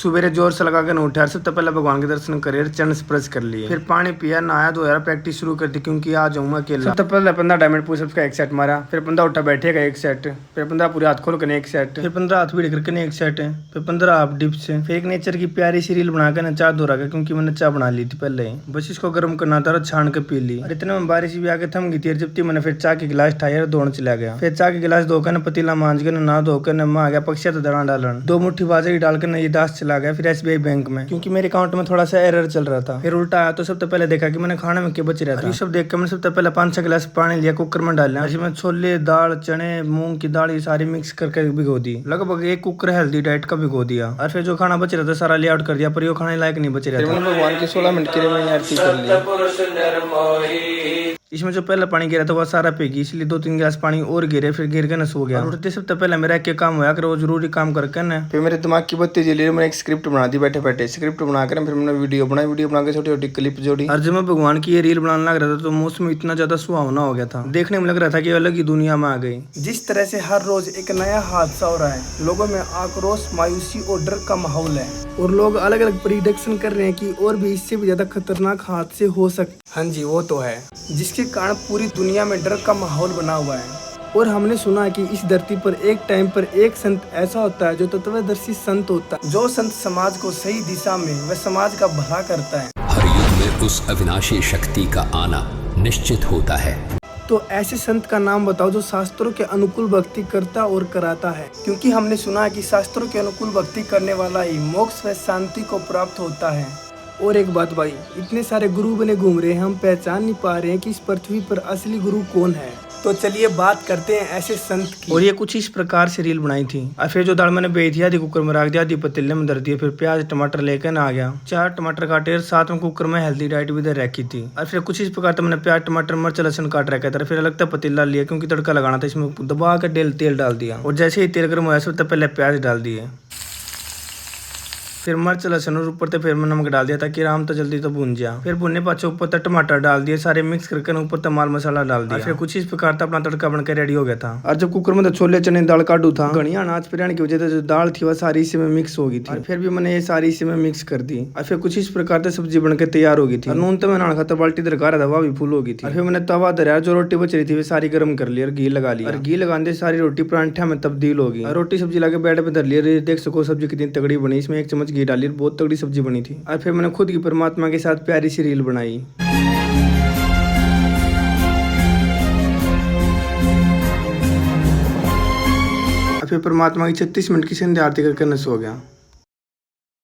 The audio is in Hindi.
सुबेरे जोर से लगा कर उठा, सबसे पहले भगवान के दर्शन करे, चरण स्पर्श कर लिए, फिर पानी पिया, नहाया धोया, प्रैक्टिस शुरू कर दी क्योंकि आज जाऊंगा अकेला। सबसे पहले 15 मिनट पुशअप्स का एक सेट मारा, फिर 15 उठा बैठेगा एक सेट, फिर 15 पूरे हाथ खोल कर एक सेट, फिर 15 हाथ भीड़ करके एक सेट, फिर 15 हाफ डिप्स, फिर एक नेचर की प्यारी सी रील बनाकर ना चाय धो रखा क्योंकि मैंने चाय बना ली थी पहले ही, बस इसको गर्म करना था और छान के पी ली। और इतने में बारिश भी आके थम गई थी, जब मैंने फिर चाय के गिलास ठाया दौड़ चला गया, फिर चाय के गिलास धोकर न पतीला मांझ कर नहा धोकर न आ गया पक्षिया तो दड़ा डालन, 2 मुट्ठी बाजरी डालकर न ये दास चला गया फिर SBI बैंक में क्योंकि मेरे अकाउंट में थोड़ा सा एरर चल रहा था। फिर उल्टा आया तो सबसे पहले देखा कि मैंने खाने में क्या बच रहा था, ये सब देख कर मैंने सबसे पहले 5-6 गिलास पानी लिया, कुकर में डाला, इसमें छोले दाल चने मूंग की दाल ये सारी मिक्स करके भिगो दी, लगभग 1 कुकर हेल्दी डाइट का भिगो दिया। और फिर जो खाना बच रहा था सारा ले आउट कर दिया, पर ये खाने लायक नहीं बच रहा था। भगवान की 16 मिनट के लिए मैंने आरती कर ली। इसमें जो पहला पानी गिरा था वो सारा पीगी, इसलिए 2-3 गिलास पानी और गिरे, फिर गिर के न सो गया। उठते सबसे पहले मेरा क्या काम हुआ कि वो जरूरी काम करके न फिर मेरे दिमाग की बत्ती जली, मैंने एक स्क्रिप्ट बना दी बैठे बैठे, स्क्रिप्ट बनाकर फिर मैंने वीडियो बना के छोटी छोटी क्लिप जोड़ी। और जब मैं भगवान की ये रील बनाने लग रहा था तो मौसम इतना ज्यादा सुहावना हो गया था, देखने में लग रहा था कि अलग ही दुनिया में आ गई। जिस तरह से हर रोज एक नया हादसा हो रहा है, लोगों में आक्रोश मायूसी और डर का माहौल है और लोग अलग अलग प्रिडिक्शन कर रहे हैं कि और भी इससे भी ज्यादा खतरनाक हादसे हो सकते। हाँ जी वो तो है, जिसके कारण पूरी दुनिया में डर का माहौल बना हुआ है। और हमने सुना है कि इस धरती पर एक टाइम पर एक संत ऐसा होता है जो तत्वदर्शी संत होता है, जो संत समाज को सही दिशा में व समाज का भला करता है। हर युग में उस अविनाशी शक्ति का आना निश्चित होता है। तो ऐसे संत का नाम बताओ जो शास्त्रों के अनुकूल भक्ति करता और कराता है, क्योंकि हमने सुना है कि शास्त्रों के अनुकूल भक्ति करने वाला ही मोक्ष व शांति को प्राप्त होता है। और एक बात भाई, इतने सारे गुरु बने घूम रहे हैं, हम पहचान नहीं पा रहे हैं कि इस पृथ्वी पर असली गुरु कौन है। तो चलिए बात करते हैं ऐसे संत की। और ये कुछ इस प्रकार से रील बनाई थी। और फिर जो दाल मैंने बेच दिया, आधी कुकर में रख दिया, आधी पतीले में धर दिया, फिर प्याज टमाटर लेकर ना आ गया, 4 टमाटर काटे, साथ में कुकर में हेल्दी डाइट भी दे रखी थी। और फिर कुछ इस प्रकार मैंने प्याज टमाटर मिर्च लहसुन काट रखा था, फिर अलग पतीला लिया क्योंकि तड़का लगाना था, इसमें दबा कर तेल डाल दिया और जैसे ही तेल गर्म हुआ सबसे पहले प्याज डाल दिए, फिर मिर्च लहसुन और ऊपर से फिर मैं नमक डाल दिया ताकि आराम तो जल्दी तो भून जाए। फिर भुनने पाछे ऊपर तक टमाटर डाल दिए, सारे मिक्स करके ऊपर तक माल मसाला डाल दिया। फिर कुछ इस प्रकार अपना तड़का बनकर रेडी हो गया था। और जब कुकर में तो छोले चने दाल काटू था, घनी अनाज पिराने की वजह से जो दाल थी वह सारी इसी में मिक्स हो गई थी। और फिर भी मैंने ये सारी इसी में मिक्स कर दी। और फिर कुछ इस प्रकार से सब्जी बनकर तैयार हो गई थी। नून तो मैंने खाता बाल्टी दरकार था, वह भी फुल हो गई थी। और फिर मैंने तवा धरा, जो रोटी बच रही थी वो सारी गर्म कर ली और घी लगा लिया। और घी लगाने सारी रोटी परांठा में तब्दील होगी। और रोटी सब्जी लाके बेड पे धर लिया, देख सको सब्जी कितनी तगड़ी बनी, इसमें 1 चम्मच घी डाली, बहुत तगड़ी सब्जी बनी थी। और फिर मैंने खुद की परमात्मा के साथ प्यारी सी रील बनाई। और फिर परमात्मा की 36 मिनट की संध्या आरती करके न सो गया।